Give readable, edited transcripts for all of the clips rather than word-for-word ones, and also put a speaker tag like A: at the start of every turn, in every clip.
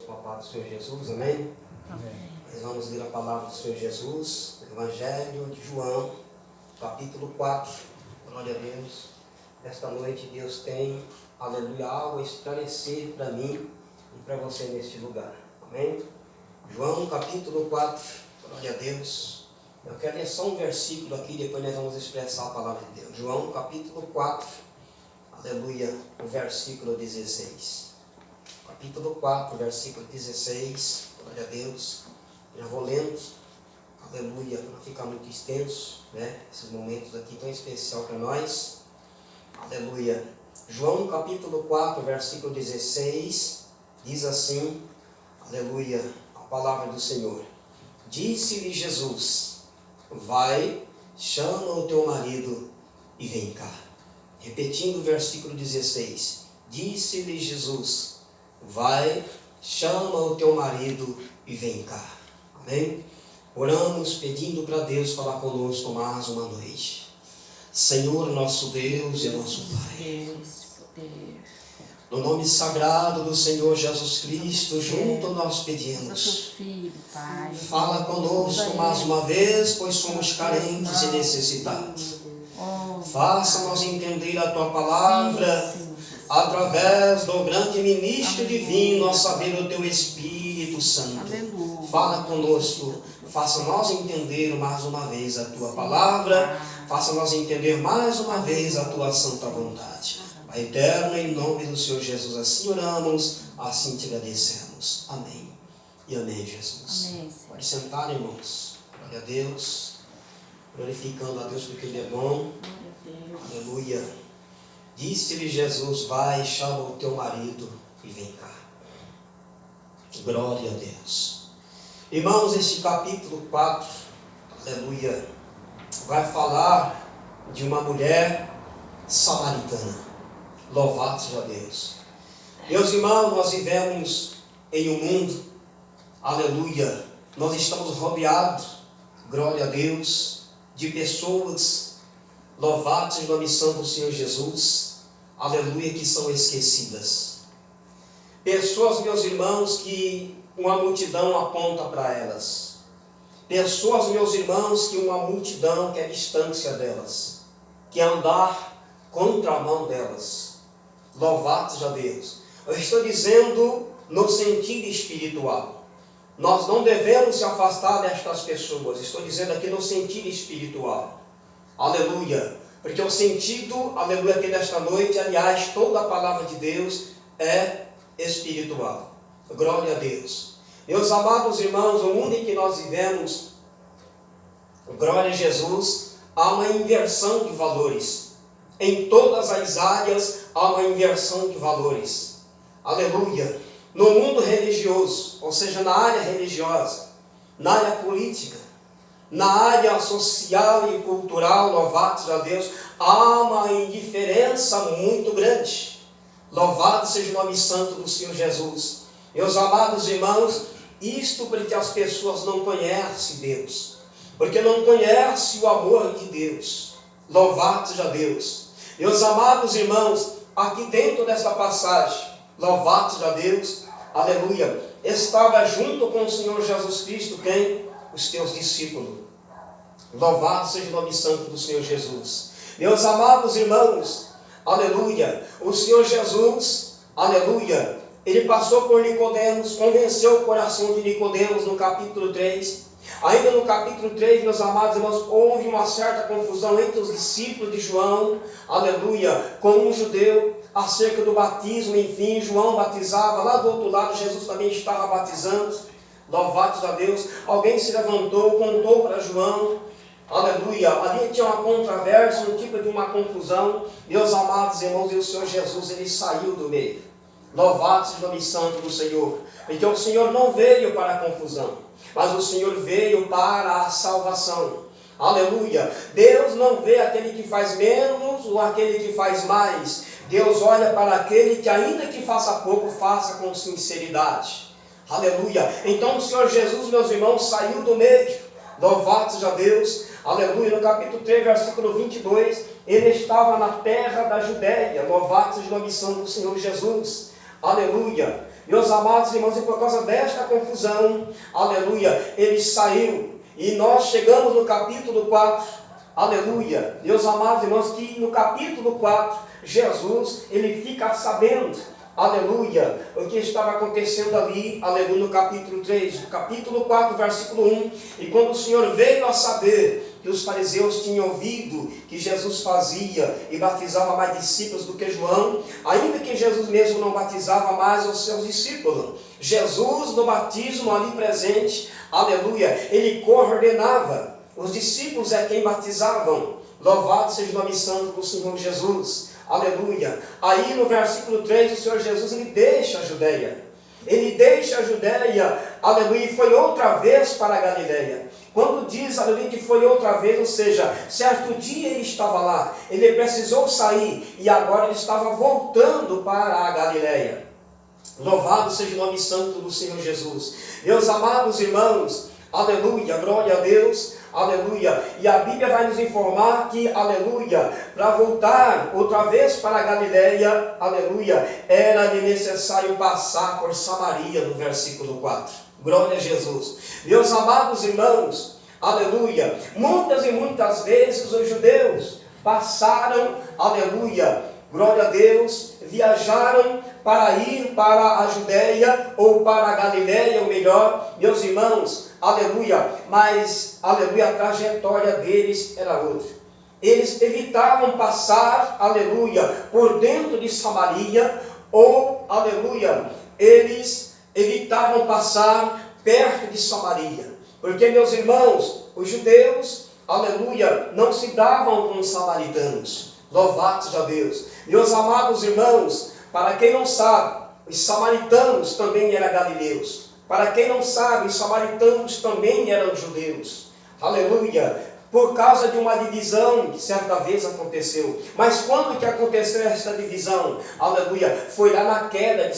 A: com a paz do Senhor Jesus, amém?
B: Amém.
A: Nós vamos ler a palavra do Senhor Jesus, Evangelho de João, capítulo 4, glória a Deus. Esta noite Deus tem, aleluia, algo a esclarecer para mim e para você neste lugar, amém? João, capítulo 4, glória a Deus. Eu quero ler só um versículo aqui, depois nós vamos expressar a palavra de Deus. João, capítulo 4, aleluia, o versículo 16. Capítulo 4, versículo 16, glória a Deus. Já vou lendo, aleluia, para não ficar muito extenso, né? Esses momentos aqui tão especial para nós, aleluia. João, capítulo 4, versículo 16, diz assim, aleluia, a palavra do Senhor. Disse-lhe Jesus: vai, chama o teu marido e vem cá. Repetindo o versículo 16, disse-lhe Jesus: vai, chama o teu marido e vem cá. Amém? Oramos pedindo para Deus falar conosco mais uma noite. Senhor, nosso Deus e nosso Pai, no nome sagrado do Senhor Jesus Cristo, junto nós pedimos. Fala conosco mais uma vez, pois somos carentes e necessitados. Faça-nos entender a Tua palavra através do grande ministro divino, a saber, o Teu Espírito Santo. Fala conosco, faça-nos entender mais uma vez a Tua palavra, faça-nos entender mais uma vez a Tua santa vontade. Pai eterno, em nome do Senhor Jesus, assim oramos, assim te agradecemos. Amém. E amém, Jesus.
B: Amém.
A: Pode sentar, irmãos. Glória a Deus. Glorificando a Deus porque Ele é bom. Aleluia. Disse-lhe Jesus: vai, chama o teu marido e vem cá. Glória a Deus. Irmãos, este capítulo 4, aleluia, vai falar de uma mulher samaritana. Louvado seja Deus. Meus irmãos, nós vivemos em um mundo, aleluia, nós estamos rodeados, glória a Deus, de pessoas, louvado seja a missão do Senhor Jesus, aleluia, que são esquecidas. Pessoas, meus irmãos, que uma multidão aponta para elas. Pessoas, meus irmãos, que uma multidão quer distância delas, quer andar contramão delas. Louvado seja Deus. Eu estou dizendo no sentido espiritual. Nós não devemos se afastar destas pessoas. Estou dizendo aqui no sentido espiritual. Aleluia. Porque o sentido, aleluia, aqui desta noite, aliás, toda a palavra de Deus é espiritual. Glória a Deus. Meus amados irmãos, o mundo em que nós vivemos, glória a Jesus, há uma inversão de valores. Em todas as áreas há uma inversão de valores. Aleluia. No mundo religioso, ou seja, na área religiosa, na área política, na área social e cultural, louvado seja Deus, há uma indiferença muito grande. Louvado seja o nome santo do Senhor Jesus. Meus amados irmãos, isto porque as pessoas não conhecem Deus, porque não conhecem o amor de Deus. Louvado seja Deus. Meus amados irmãos, aqui dentro desta passagem, louvado seja Deus, aleluia, estava junto com o Senhor Jesus Cristo, quem? Os teus discípulos. Louvado seja o nome santo do Senhor Jesus. Meus amados irmãos, aleluia, o Senhor Jesus, aleluia, Ele passou por Nicodemos, convenceu o coração de Nicodemos no capítulo 3. Ainda no capítulo 3, meus amados irmãos, houve uma certa confusão entre os discípulos de João, aleluia, com um judeu, acerca do batismo. Enfim, João batizava, lá do outro lado Jesus também estava batizando, louvado seja Deus. Alguém se levantou, contou para João, aleluia, ali tinha uma controvérsia, um tipo de uma confusão. Meus amados irmãos, e o Senhor Jesus, Ele saiu do meio. Louvado seja o nome santo do Senhor, porque o Senhor não veio para a confusão, mas o Senhor veio para a salvação. Aleluia. Deus não vê aquele que faz menos ou aquele que faz mais. Deus olha para aquele que, ainda que faça pouco, faça com sinceridade. Aleluia. Então o Senhor Jesus, meus irmãos, saiu do meio. Louvado seja Deus. Aleluia. No capítulo 3, versículo 22, Ele estava na terra da Judéia. Louvado seja a missão do Senhor Jesus. Aleluia. Meus amados irmãos, e por causa desta confusão, aleluia, ele saiu. E nós chegamos no capítulo 4, aleluia. Meus amados irmãos, que no capítulo 4, Jesus, ele fica sabendo, aleluia, o que estava acontecendo ali, aleluia, no capítulo 3, no capítulo 4, versículo 1. E quando o Senhor veio a saber que os fariseus tinham ouvido que Jesus fazia e batizava mais discípulos do que João, ainda que Jesus mesmo não batizava mais os seus discípulos, Jesus no batismo ali presente, aleluia, ele coordenava, os discípulos é quem batizavam. Louvado seja o nome santo do Senhor Jesus, aleluia. Aí no versículo 3, o Senhor Jesus, ele deixa a Judeia, aleluia, e foi outra vez para a Galileia. Quando diz, aleluia, que foi outra vez, ou seja, certo dia ele estava lá, ele precisou sair, e agora ele estava voltando para a Galileia. Louvado seja o nome santo do Senhor Jesus. Meus amados irmãos, aleluia, glória a Deus, aleluia. E a Bíblia vai nos informar que, aleluia, para voltar outra vez para a Galileia, aleluia, era necessário passar por Samaria, no versículo 4. Glória a Jesus. Meus amados irmãos, aleluia, muitas e muitas vezes os judeus passaram, aleluia, glória a Deus, viajaram para ir para a Judeia ou para a Galileia, ou melhor, meus irmãos, aleluia, mas, aleluia, a trajetória deles era outra. Eles evitavam passar, aleluia, por dentro de Samaria, ou, aleluia, eles evitavam passar perto de Samaria, porque, meus irmãos, os judeus, aleluia, não se davam com os samaritanos. Louvado seja Deus. Meus amados irmãos, para quem não sabe, os samaritanos também eram galileus. Para quem não sabe, os samaritanos também eram judeus. Aleluia. Por causa de uma divisão que certa vez aconteceu. Mas quando que aconteceu essa divisão? Aleluia. Foi lá na queda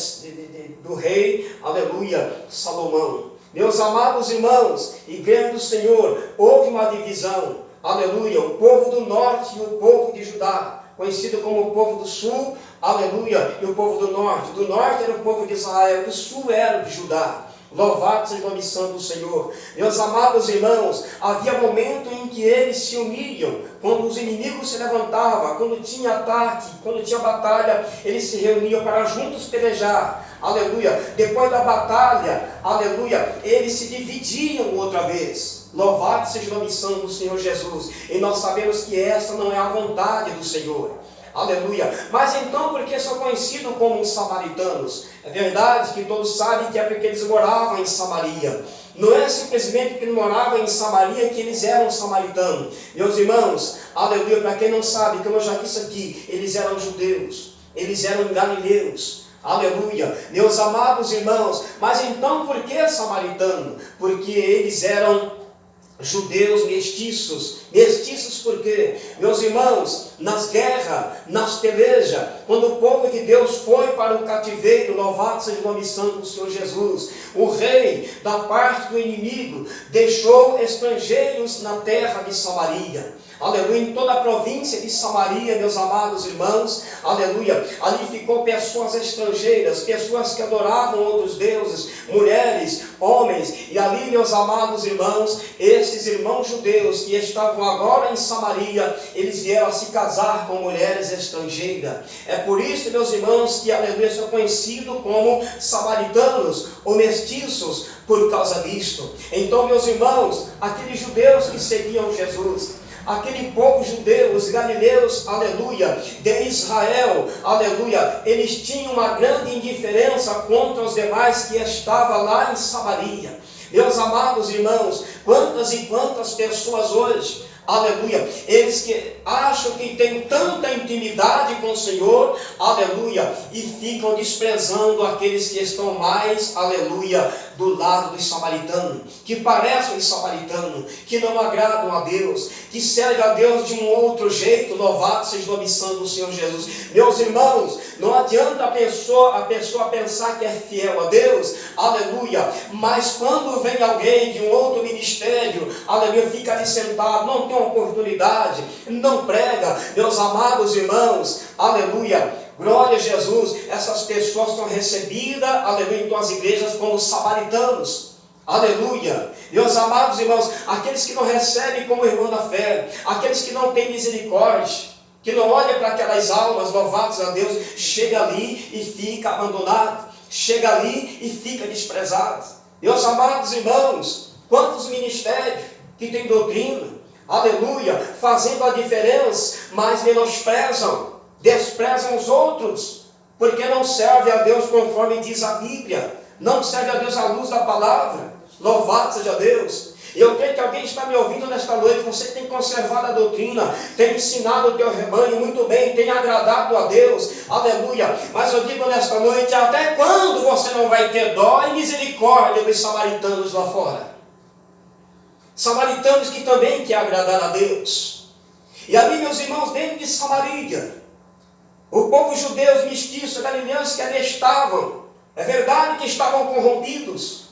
A: do rei, aleluia, Salomão. Meus amados irmãos, igreja do Senhor, houve uma divisão. Aleluia. O povo do norte e o povo de Judá, conhecido como o povo do sul, aleluia, e o povo do norte. Do norte era o povo de Israel, do sul era o de Judá. Louvado seja a missão do Senhor. Meus amados irmãos, havia momento em que eles se uniam, quando os inimigos se levantavam, quando tinha ataque, quando tinha batalha, eles se reuniam para juntos pelejar, aleluia. Depois da batalha, aleluia, eles se dividiam outra vez. Louvado seja a missão do Senhor Jesus. E nós sabemos que essa não é a vontade do Senhor. Aleluia. Mas então, por que são conhecidos como os samaritanos? É verdade que todos sabem que é porque eles moravam em Samaria. Não é simplesmente porque eles moravam em Samaria que eles eram samaritanos. Meus irmãos, aleluia, para quem não sabe, como eu já disse aqui, eles eram judeus, eles eram galileus. Aleluia, meus amados irmãos. Mas então, por que samaritano? Porque eles eram judeus mestiços. Mestiços por quê? Meus irmãos, nas guerras, nas pelejas, quando o povo de Deus foi para o cativeiro, louvado seja o nome santo do Senhor Jesus, o rei, da parte do inimigo, deixou estrangeiros na terra de Samaria. Aleluia, em toda a província de Samaria, meus amados irmãos, aleluia, ali ficou pessoas estrangeiras, pessoas que adoravam outros deuses, mulheres, homens, e ali, meus amados irmãos, esses irmãos judeus que estavam agora em Samaria, eles vieram a se casar com mulheres estrangeiras. É por isso, meus irmãos, que, aleluia, são conhecidos como samaritanos ou mestiços por causa disto. Então, meus irmãos, aqueles judeus que seguiam Jesus, aquele povo judeu, os galileus, aleluia, de Israel, aleluia, eles tinham uma grande indiferença contra os demais que estavam lá em Samaria. Meus amados irmãos, quantas e quantas pessoas hoje, aleluia, eles que acham que têm tanta intimidade com o Senhor, aleluia, e ficam desprezando aqueles que estão mais, aleluia, do lado dos samaritanos, que parecem os samaritanos, que não agradam a Deus, que servem a Deus de um outro jeito. Louvado seja a missão do Senhor Jesus. Meus irmãos, não adianta a pessoa pensar que é fiel a Deus, aleluia, mas quando vem alguém de um outro ministério, aleluia, fica ali sentado, não tem oportunidade, não prega. Meus amados irmãos, aleluia, glória a Jesus, essas pessoas são recebidas, aleluia, em tuas igrejas como samaritanos. Aleluia. Meus amados irmãos, aqueles que não recebem como irmão da fé, aqueles que não têm misericórdia, que não olham para aquelas almas, louvados a Deus, chega ali e fica abandonado, chega ali e fica desprezado. Meus amados irmãos, quantos ministérios que têm doutrina, aleluia, fazendo a diferença, mas menosprezam, desprezam os outros, porque não serve a Deus conforme diz a Bíblia, não serve a Deus à luz da palavra. Louvado seja Deus. Eu creio que alguém está me ouvindo nesta noite, você tem conservado a doutrina, tem ensinado o teu rebanho muito bem, tem agradado a Deus, aleluia. Mas eu digo nesta noite, até quando você não vai ter dó e misericórdia dos samaritanos lá fora? Samaritanos que também querem agradar a Deus. E ali, meus irmãos, dentro de Samaria, o povo judeu, os mestiços, galileus que ali estavam, é verdade que estavam corrompidos.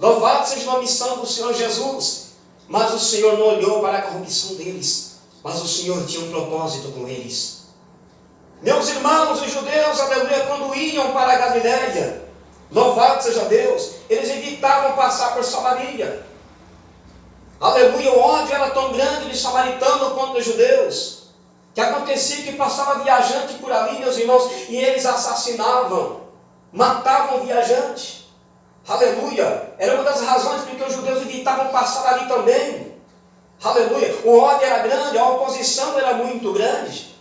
A: Louvado seja o nome santo do Senhor Jesus. Mas o Senhor não olhou para a corrupção deles, mas o Senhor tinha um propósito com eles. Meus irmãos, os judeus, aleluia, quando iam para a Galileia, louvado seja Deus, eles evitavam passar por Samaria. Aleluia, o ódio era tão grande de samaritano quanto dos judeus, que acontecia que passava viajante por ali, meus irmãos, e eles assassinavam, matavam o viajante. Aleluia, era uma das razões porque os judeus evitavam passar ali também. Aleluia, o ódio era grande, a oposição era muito grande.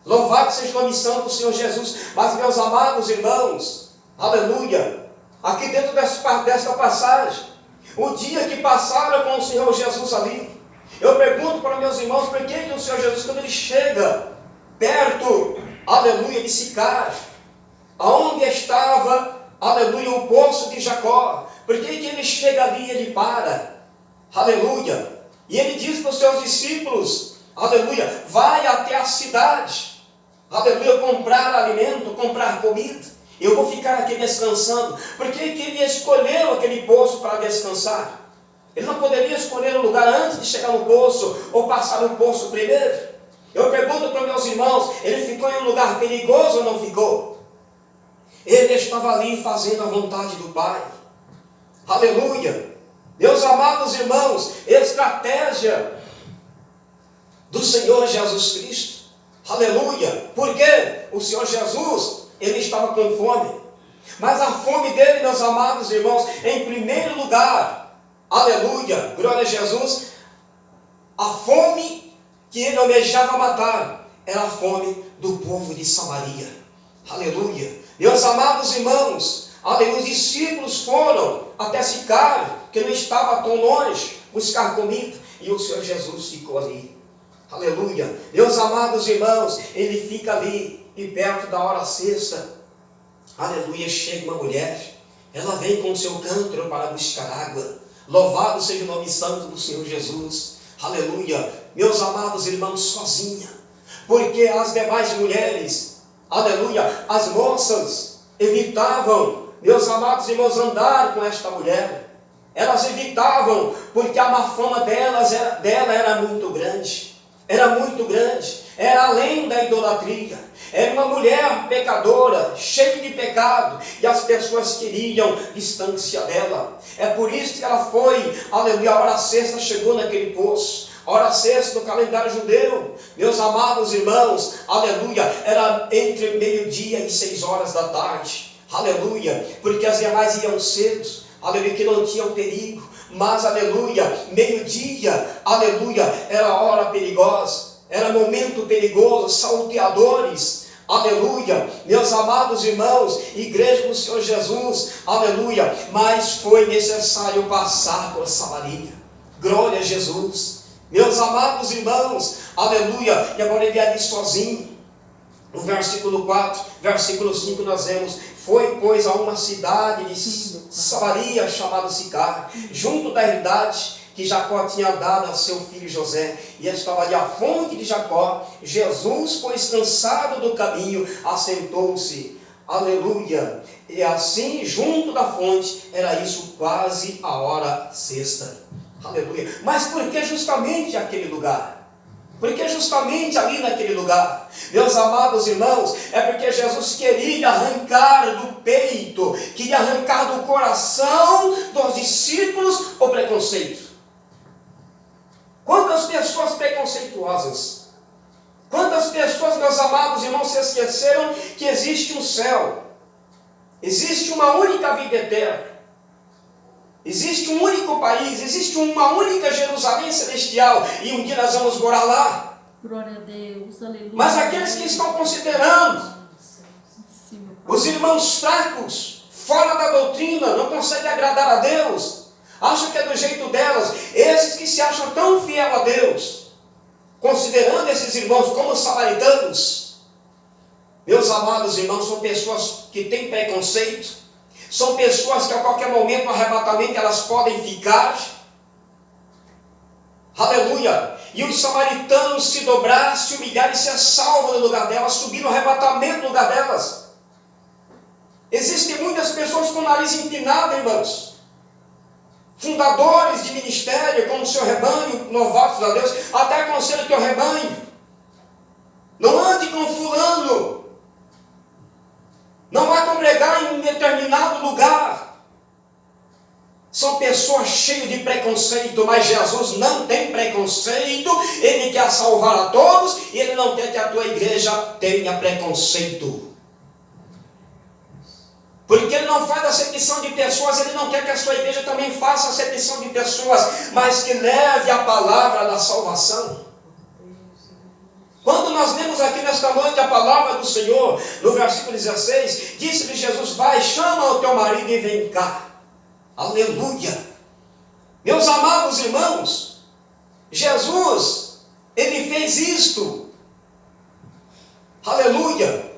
A: Louvado seja a missão do Senhor Jesus. Mas meus amados irmãos, aleluia, aqui dentro desta passagem, o dia que passaram com o Senhor Jesus ali, eu pergunto para meus irmãos, por que o Senhor Jesus, quando ele chega perto, aleluia, de Sicar, aonde estava, aleluia, o poço de Jacó, por que ele chega ali e ele para? Aleluia. E ele diz para os seus discípulos, aleluia, vai até a cidade, aleluia, comprar alimento, comprar comida, eu vou ficar aqui descansando. Por que ele escolheu aquele poço para descansar? Ele não poderia escolher um lugar antes de chegar no poço, ou passar no poço primeiro? Eu pergunto para meus irmãos, ele ficou em um lugar perigoso ou não ficou? Ele estava ali fazendo a vontade do Pai. Aleluia. Meus amados irmãos, estratégia do Senhor Jesus Cristo. Aleluia. Porque o Senhor Jesus, ele estava com fome. Mas a fome dele, meus amados irmãos, em primeiro lugar, aleluia, glória a Jesus, a fome que ele almejava matar era a fome do povo de Samaria. Aleluia. Meus amados irmãos, aleluia, os discípulos foram até Sicar, que não estava tão longe, buscar comida, e o Senhor Jesus ficou ali. Aleluia. Meus amados irmãos, ele fica ali, e perto da hora sexta, aleluia, chega uma mulher, ela vem com o seu cântaro para buscar água. Louvado seja o nome santo do Senhor Jesus. Aleluia. Meus amados irmãos, sozinha, porque as demais mulheres, aleluia, as moças evitavam, meus amados irmãos, andar com esta mulher. Elas evitavam, porque a má fama dela era muito grande. Era muito grande. Era além da idolatria. Era uma mulher pecadora, cheia de pecado, e as pessoas queriam distância dela. É por isso que ela foi, aleluia, a hora sexta chegou naquele poço. A hora sexta no calendário judeu, meus amados irmãos, aleluia, era entre meio-dia e 6 horas da tarde, aleluia, porque as demais iam cedo, aleluia, que não tinham perigo, mas aleluia, meio-dia, aleluia, era hora perigosa, era momento perigoso, salteadores, aleluia, meus amados irmãos, igreja do Senhor Jesus, aleluia, mas foi necessário passar por Samaria, glória a Jesus. Meus amados irmãos, aleluia, e agora ele é ali sozinho. No versículo 4, versículo 5 nós vemos, foi pois a uma cidade de Samaria chamada Sicar, junto da herdade que Jacó tinha dado a seu filho José, e estava ali a fonte de Jacó. Jesus, pois cansado do caminho, assentou-se, aleluia, e assim junto da fonte, era isso quase a hora sexta. Aleluia. Mas por que justamente aquele lugar? Porque justamente ali naquele lugar, meus amados irmãos, é porque Jesus queria arrancar do peito, queria arrancar do coração dos discípulos o preconceito. Quantas pessoas preconceituosas, quantas pessoas, meus amados irmãos, se esqueceram que existe um céu, existe uma única vida eterna, existe um único país, existe uma única Jerusalém celestial, e um dia nós vamos morar lá.
B: Glória a Deus, aleluia.
A: Mas aqueles que estão considerando os irmãos fracos, fora da doutrina, não conseguem agradar a Deus, acham que é do jeito delas, esses que se acham tão fiel a Deus, considerando esses irmãos como samaritanos, meus amados irmãos, são pessoas que têm preconceito, são pessoas que a qualquer momento, no arrebatamento, elas podem ficar. Aleluia! E os samaritanos se dobrar, se humilhar e ser salvos no lugar delas, subir no arrebatamento no lugar delas. Existem muitas pessoas com o nariz empinado, irmãos. Fundadores de ministério, como o seu rebanho, novatos a Deus, até aconselho o teu rebanho. Não ande com fulano. Não vai congregar em um determinado lugar. São pessoas cheias de preconceito, mas Jesus não tem preconceito. Ele quer salvar a todos e Ele não quer que a tua igreja tenha preconceito. Porque Ele não faz acepção de pessoas, Ele não quer que a sua igreja também faça acepção de pessoas, mas que leve a palavra da salvação. Quando nós lemos aqui nesta noite a palavra do Senhor, no versículo 16, disse-lhe Jesus: vai, chama o teu marido e vem cá. Aleluia! Meus amados irmãos, Jesus, Ele fez isto. Aleluia!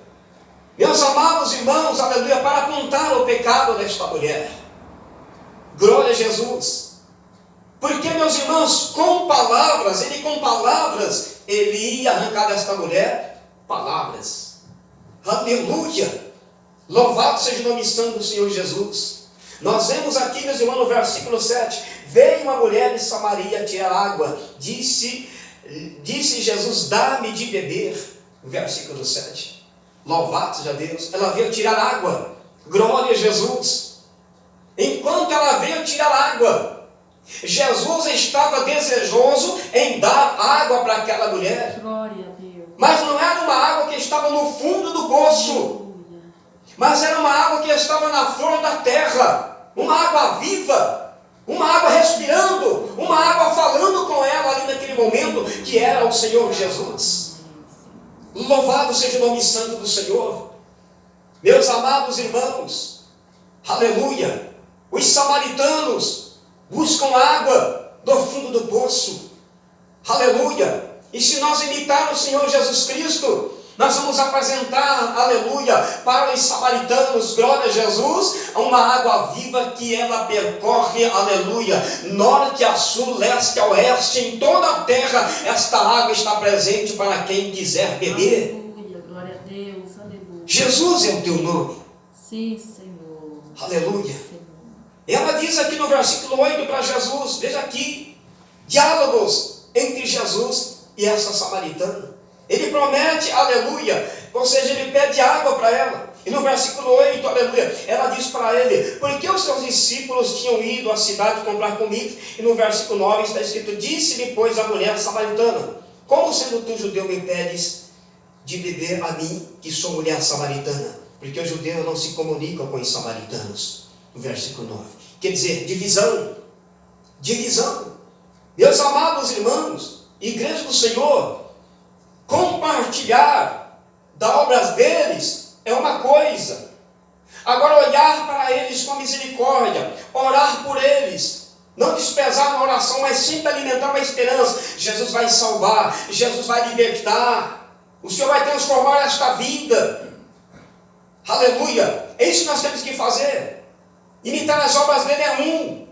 A: Meus amados irmãos, aleluia, para apontar o pecado desta mulher. Glória a Jesus. Porque, meus irmãos, com palavras, ele ia arrancar desta mulher palavras. Aleluia! Louvado seja o nome santo do Senhor Jesus. Nós vemos aqui, meus irmãos, no versículo 7, veio uma mulher de Samaria tirar água, disse Jesus: dá-me de beber. Versículo 7. Louvado seja Deus. Ela veio tirar água. Glória a Jesus. Enquanto ela veio tirar água, Jesus estava desejoso em dar água para aquela mulher.
B: Glória a Deus.
A: Mas não era uma água que estava no fundo do poço,
B: Aleluia.
A: mas era uma água que estava na flor da terra, uma água viva, uma água respirando, uma água falando com ela ali naquele momento, que era o Senhor Jesus. Louvado seja o nome santo do Senhor. Meus amados irmãos, aleluia, os samaritanos buscam água do fundo do poço, aleluia. E se nós imitarmos o Senhor Jesus Cristo, nós vamos apresentar, aleluia, para os samaritanos, glória a Jesus, uma água viva que ela percorre, aleluia, norte a sul, leste a oeste, em toda a terra, esta água está presente para quem quiser beber.
B: Aleluia, glória a Deus, aleluia.
A: Jesus é o teu nome.
B: Sim, Senhor.
A: Aleluia.
B: Senhor.
A: Ela diz aqui no versículo 8 para Jesus, veja aqui, diálogos entre Jesus e essa samaritana. Ele promete, aleluia, ou seja, ele pede água para ela. E no versículo 8, aleluia, ela diz para ele: por que os seus discípulos tinham ido à cidade comprar comida? E no versículo 9 está escrito: disse-lhe, pois, a mulher samaritana: como sendo tu judeu me pedes de beber a mim, que sou mulher samaritana? Porque os judeus não se comunicam com os samaritanos. No versículo 9. Quer dizer, divisão. Divisão. Meus amados irmãos, igreja do Senhor, compartilhar das obras deles é uma coisa. Agora, olhar para eles com misericórdia, orar por eles, não desprezar na oração, mas sempre alimentar uma esperança. Jesus vai salvar, Jesus vai libertar, o Senhor vai transformar esta vida. Aleluia! É isso que nós temos que fazer. Imitar as obras dele é um,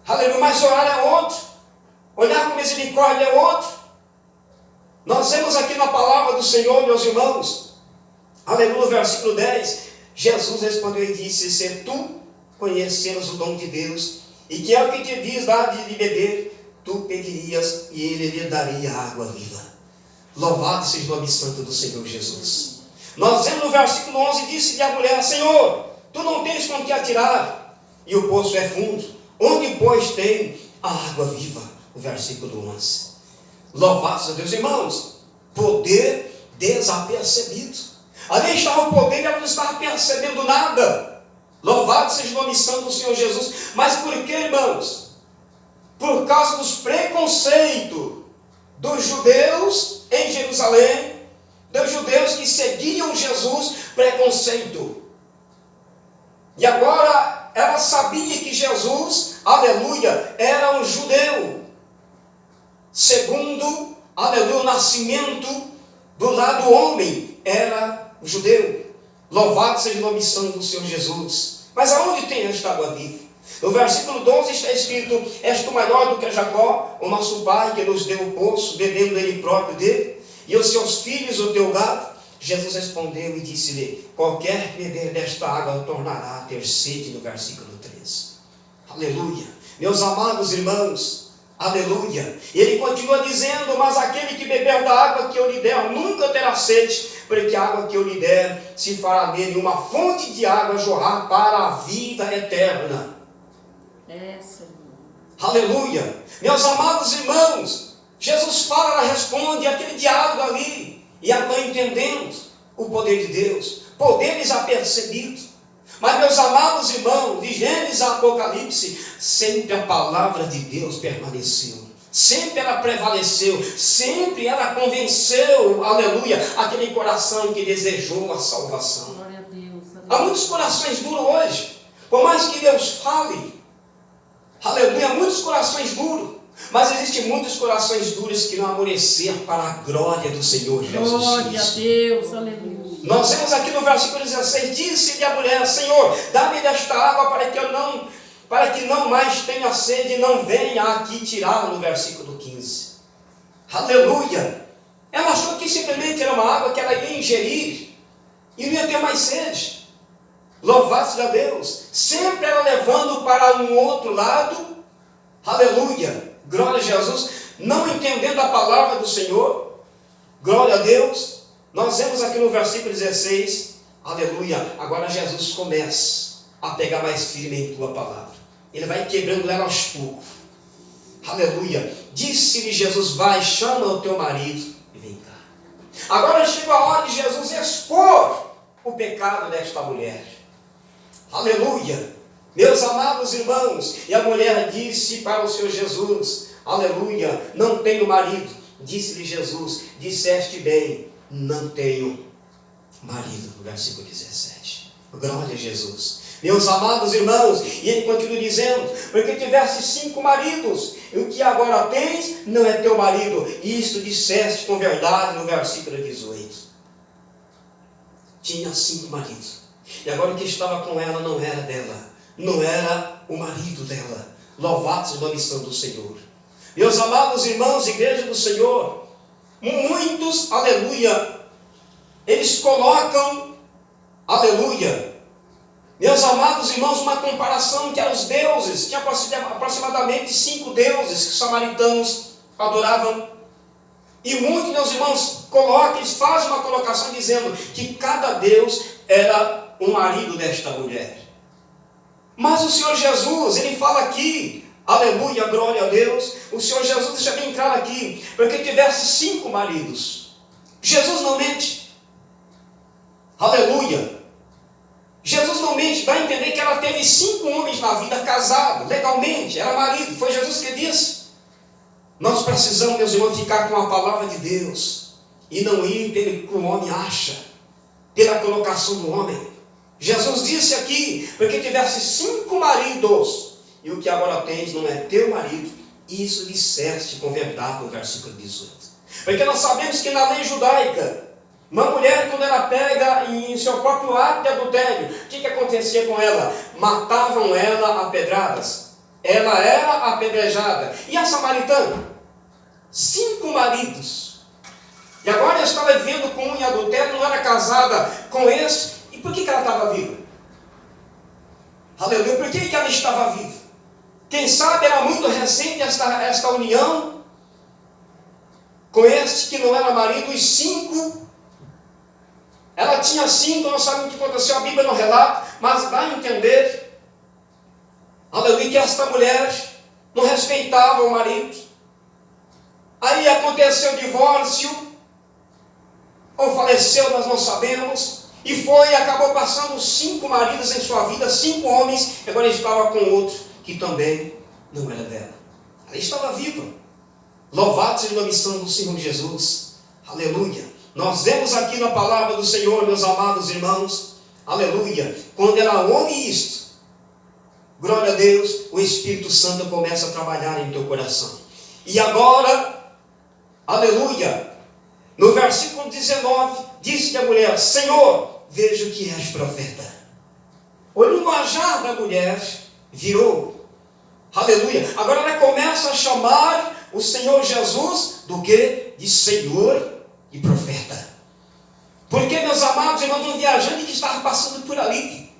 A: aleluia, mas orar é outro, olhar com misericórdia é outro. Nós vemos aqui na palavra do Senhor, meus irmãos, aleluia, versículo 10, Jesus respondeu e disse: se tu conheceres o dom de Deus, e que é o que te diz, dá de beber. tu pedirias e ele lhe daria água viva. Louvado seja o nome santo do Senhor Jesus. Nós vemos no versículo 11, disse-lhe a mulher: Senhor, tu não tens com que atirar, e o poço é fundo. Onde, pois, tem a água viva? O versículo 11. Louvado seja Deus, irmãos. Poder desapercebido. Ali estava o poder e ela não estava percebendo nada. Louvado seja o nome santo do Senhor Jesus. Mas por que, irmãos? Por causa dos preconceitos dos judeus em Jerusalém, dos judeus que seguiam Jesus, preconceito. E agora ela sabia que Jesus, aleluia, era um judeu. Segundo, aleluia, o nascimento do lado homem era um judeu. Louvado seja o nome santo do Senhor Jesus. Mas aonde tem esta água viva? No versículo 12 está escrito: és tu maior do que Jacó, o nosso pai, que nos deu o poço, bebendo ele próprio dele, e os seus filhos o teu gado? Jesus respondeu e disse-lhe: qualquer que beber desta água tornará a ter sede, no versículo 13. Aleluia. Meus amados irmãos, aleluia. Ele continua dizendo: mas aquele que beber da água que eu lhe der nunca terá sede, porque a água que eu lhe der se fará nele uma fonte de água jorrar para a vida eterna.
B: Senhor.
A: Aleluia. Meus amados irmãos, Jesus fala, ela responde, aquele diálogo ali, e ela não entendendo o poder de Deus, poder desapercebido. Mas, meus amados irmãos, de Gênesis a Apocalipse, sempre a palavra de Deus permaneceu. Sempre ela prevaleceu, sempre ela convenceu, aleluia, aquele coração que desejou a salvação.
B: Glória a Deus.
A: Há muitos corações duros hoje, por mais que Deus fale, aleluia, muitos corações duros, mas existem muitos corações duros que não amoleceram para a glória do Senhor Jesus Cristo.
B: Glória a Deus, aleluia.
A: Nós vemos aqui no versículo 16, disse-lhe a mulher: Senhor, dá-me desta água para que não mais tenha sede e não venha aqui tirá-la, no versículo 15. Aleluia. Ela achou que simplesmente era uma água que ela ia ingerir e não ia ter mais sede. Louvado seja Deus. Sempre ela levando para um outro lado. Aleluia. Glória a Jesus. Não entendendo a palavra do Senhor. Glória a Deus. Nós vemos aqui no versículo 16. Aleluia. Agora Jesus começa a pegar mais firme em tua palavra. Ele vai quebrando ela aos poucos. Aleluia. Disse-lhe Jesus: vai, chama o teu marido e vem cá. Agora chega a hora de Jesus expor o pecado desta mulher. Aleluia. Meus amados irmãos, e a mulher disse para o Senhor Jesus: aleluia, não tenho marido. Disse-lhe Jesus: disseste bem, não tenho marido. No versículo 17. Glória a Jesus. Meus amados irmãos, e ele continua dizendo: porque tiveste 5 maridos, e o que agora tens não é teu marido. Isto disseste com verdade, no versículo 18. Tinha 5 maridos, e agora o que estava com ela não era dela, não era o marido dela. Louvado seja o nome santo do Senhor. Meus amados irmãos, igreja do Senhor, muitos, aleluia, eles colocam, aleluia, meus amados irmãos, uma comparação que eram os deuses, tinha aproximadamente 5 deuses que os samaritanos adoravam. E muitos, meus irmãos, eles fazem uma colocação dizendo que cada deus era o marido desta mulher. Mas o Senhor Jesus, ele fala aqui, aleluia, glória a Deus, o Senhor Jesus deixa bem claro aqui, porque tivesse 5 maridos. Jesus não mente. Aleluia. Jesus não mente, dá a entender que ela teve 5 homens na vida, casado, legalmente, era marido, foi Jesus que disse. Nós precisamos, meus irmãos, ficar com a palavra de Deus, e não ir pelo que o homem acha, pela colocação do homem. Jesus disse aqui, porque tivesse 5 maridos, e o que agora tens não é teu marido, isso disseste com verdade, no versículo 18. Porque nós sabemos que na lei judaica, uma mulher, quando ela pega em seu próprio ato de adultério, o que acontecia com ela? Matavam ela a pedradas. Ela era apedrejada. E a samaritana? 5 maridos. E agora ela estava vivendo com um em adultério, não era casada com esse. E por que ela estava viva? Aleluia. Por que ela estava viva? Quem sabe era muito recente esta união com este que não era marido, os 5. Ela tinha 5, não sabemos o que aconteceu, a Bíblia não relata, mas dá a entender, aleluia, que esta mulher não respeitava o marido. Aí aconteceu o divórcio, ou faleceu, nós não sabemos, e acabou passando 5 maridos em sua vida, 5 homens, e agora estava com outro, que também não era dela. Ela estava viva. Louvado seja a missão do Senhor Jesus. Aleluia. Nós vemos aqui na palavra do Senhor, meus amados irmãos, aleluia, quando ela ouve isto, glória a Deus, o Espírito Santo começa a trabalhar em teu coração. E agora, aleluia, no versículo 19, disse a mulher: Senhor, vejo que és profeta. O linguajar da mulher virou, aleluia, agora ela começa a chamar o Senhor Jesus do que? De Senhor e profeta. Porque, meus amados irmãos, um viajante que estava passando por ali,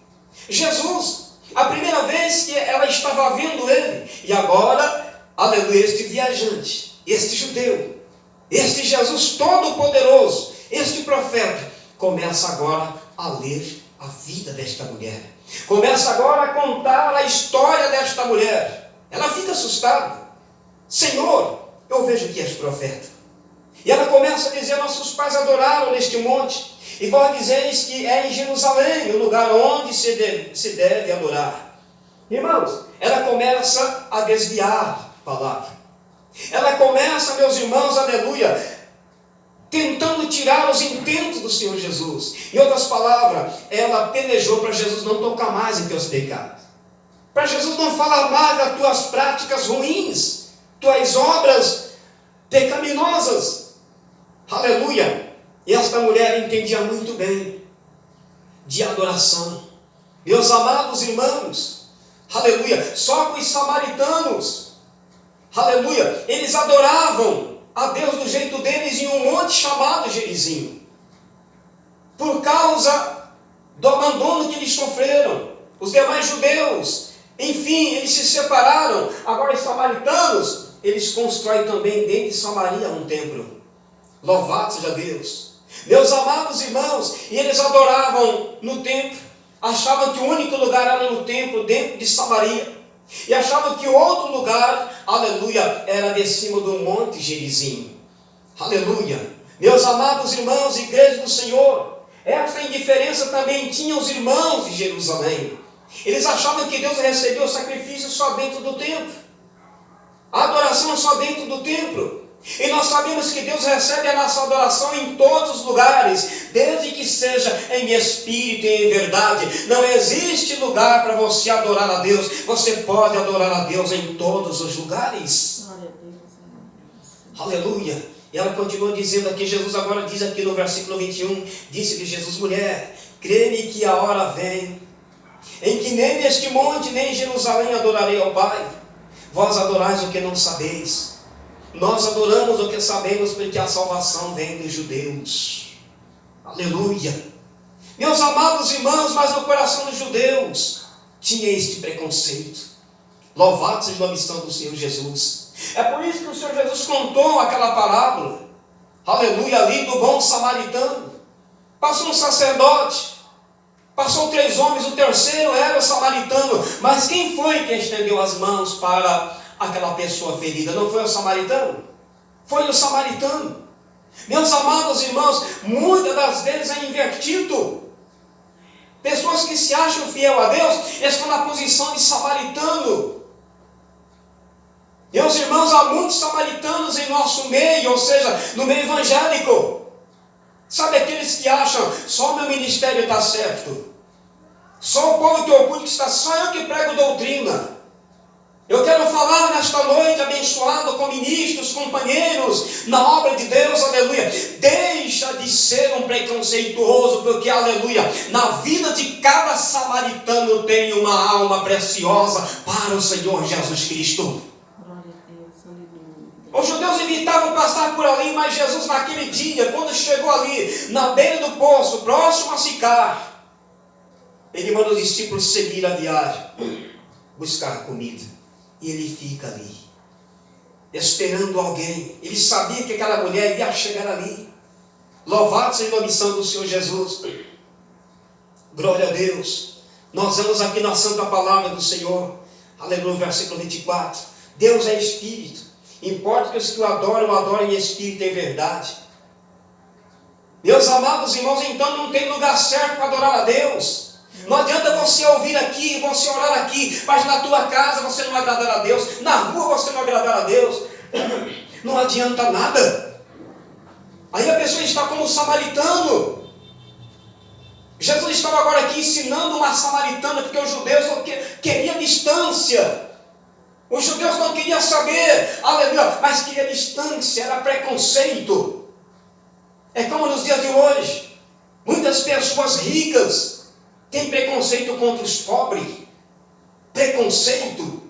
A: Jesus, a primeira vez que ela estava vendo ele, e agora, aleluia, este viajante, este judeu, este Jesus todo-poderoso, este profeta, começa agora a ler a vida desta mulher, começa agora a contar a história desta mulher. Ela fica assustada: Senhor, eu vejo que és profeta. E ela começa a dizer: nossos pais adoraram neste monte, e vós dizeis que é em Jerusalém o lugar onde se deve adorar. Irmãos, ela começa a desviar a palavra. Ela começa, meus irmãos, aleluia, tentando tirar os intentos do Senhor Jesus. Em outras palavras, ela pelejou para Jesus não tocar mais em teus pecados, para Jesus não falar mais das tuas práticas ruins, tuas obras pecaminosas. Aleluia. E esta mulher entendia muito bem de adoração. Meus amados irmãos, aleluia, só que os samaritanos, aleluia, eles adoravam a Deus do jeito deles em um monte chamado Gerizim, por causa do abandono que eles sofreram. Os demais judeus, enfim, eles se separaram. Agora os samaritanos, eles constroem também dentro de Samaria um templo. Louvado seja Deus. Meus amados irmãos, e eles adoravam no templo, achavam que o único lugar era no templo, dentro de Samaria, e achavam que o outro lugar, aleluia, era de cima do monte Gerizim. Aleluia. Meus amados irmãos, igreja do Senhor, essa indiferença também tinha os irmãos de Jerusalém. Eles achavam que Deus recebeu o sacrifício só dentro do templo, a adoração só dentro do templo. E nós sabemos que Deus recebe a nossa adoração em todos os lugares, desde que seja em espírito e em verdade. Não existe lugar para você adorar a Deus. Você pode adorar a Deus em todos os lugares. Aleluia. E ela continua dizendo aqui, Jesus agora diz aqui no versículo 21, disse-lhe Jesus: mulher, crê-me que a hora vem, em que nem neste monte, nem em Jerusalém adorarei ao Pai. Vós adorais o que não sabeis. Nós adoramos o que sabemos, porque a salvação vem dos judeus. Aleluia. Meus amados irmãos, mas no coração dos judeus tinha este preconceito. Louvado seja a missão do Senhor Jesus. É por isso que o Senhor Jesus contou aquela parábola, aleluia, ali do bom samaritano. Passou um sacerdote, passou 3 homens, o terceiro era o samaritano. Mas quem foi que estendeu as mãos para aquela pessoa ferida? Não foi o samaritano? Foi o samaritano. Meus amados irmãos, muitas das vezes é invertido. Pessoas que se acham fiel a Deus estão na posição de samaritano. Meus irmãos, há muitos samaritanos em nosso meio, ou seja, no meio evangélico. Sabe aqueles que acham, só o meu ministério está certo, só o povo que eu cuido está, só eu que prego doutrina. Eu quero falar nesta noite abençoado com ministros, companheiros na obra de Deus, aleluia. Deixa de ser um preconceituoso, porque, aleluia, na vida de cada samaritano tem uma alma preciosa para o Senhor Jesus Cristo. Os judeus evitavam passar por ali, mas Jesus naquele dia, quando chegou ali, na beira do poço, próximo a Sicar, ele manda os discípulos seguir a viagem, buscar comida. E ele fica ali, esperando alguém. Ele sabia que aquela mulher ia chegar ali. Louvado seja a missão do Senhor Jesus. Glória a Deus. Nós vemos aqui na Santa Palavra do Senhor. Aleluia, versículo 24. Deus é Espírito. Importa que os que o adorem em Espírito e em verdade. Meus amados irmãos, então não tem lugar certo para adorar a Deus. Não adianta você ouvir aqui, você orar aqui, mas na tua casa você não agradar a Deus, na rua você não agradar a Deus. Não adianta nada. Aí a pessoa está como samaritano. Jesus estava agora aqui ensinando uma samaritana, porque os judeus queriam distância. Os judeus não queriam saber, aleluia, mas queriam distância, era preconceito. É como nos dias de hoje, muitas pessoas ricas têm preconceito contra os pobres. Preconceito.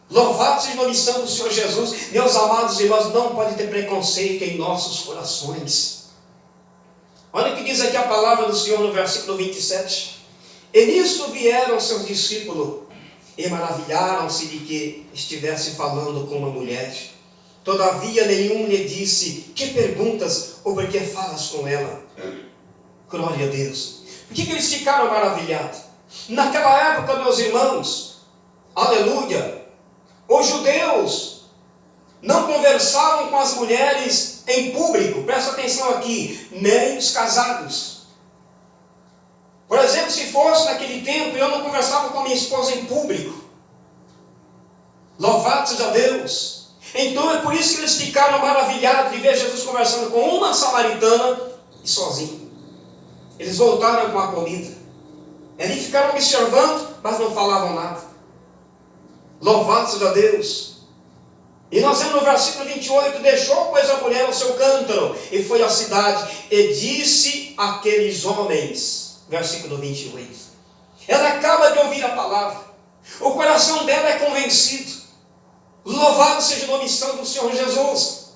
A: Louvado seja a missão do Senhor Jesus. Meus amados irmãos, não pode ter preconceito em nossos corações. Olha o que diz aqui a palavra do Senhor no versículo 27. E nisso vieram seus discípulos e maravilharam-se de que estivesse falando com uma mulher. Todavia nenhum lhe disse: que perguntas ou por que falas com ela? Glória a Deus. Por que eles ficaram maravilhados? Naquela época, meus irmãos, aleluia, os judeus não conversavam com as mulheres em público, presta atenção aqui, nem os casados. Por exemplo, se fosse naquele tempo, eu não conversava com a minha esposa em público. Louvado seja Deus. Então é por isso que eles ficaram maravilhados de ver Jesus conversando com uma samaritana e sozinho. Eles voltaram com a comida. Eles ficaram observando, mas não falavam nada. Louvado seja Deus. E nós vemos no versículo 28, deixou, pois, a mulher o seu cântaro, e foi à cidade, e disse àqueles homens, versículo 28, ela acaba de ouvir a palavra, o coração dela é convencido. Louvado seja a missão do Senhor Jesus.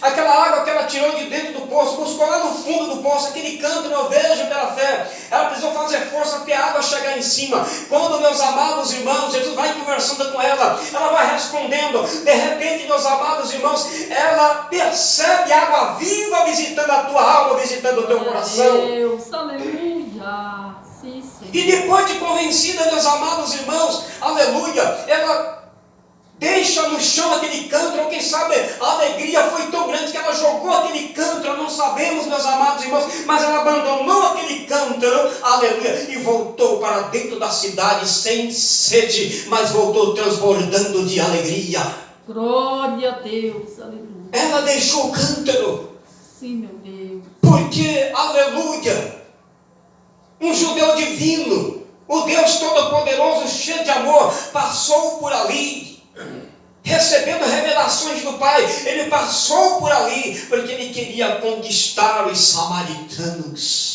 A: Aquela água que ela tirou de dentro do poço, buscou lá no fundo do poço, aquele cântaro, eu vejo pela fé. Ela precisou fazer força até a água chegar em cima. Quando, meus amados irmãos, Jesus vai conversando com ela, ela vai respondendo. De repente, meus amados irmãos, ela percebe água viva visitando a tua alma, visitando o teu coração.
B: Deus, aleluia. Sim, sim.
A: E depois de convencida, meus amados irmãos, aleluia, ela deixa no chão aquele cântaro, ou quem sabe a alegria foi tão grande que ela jogou aquele cântaro, não sabemos, meus amados irmãos, mas ela abandonou aquele cântaro, aleluia, e voltou para dentro da cidade sem sede, mas voltou transbordando de alegria.
B: Glória a Deus, aleluia.
A: Ela deixou o cântaro.
B: Sim, meu Deus.
A: Porque, aleluia, um judeu divino, o Deus Todo-Poderoso, cheio de amor, passou por ali, recebendo revelações do Pai. Ele passou por ali porque ele queria conquistar os samaritanos.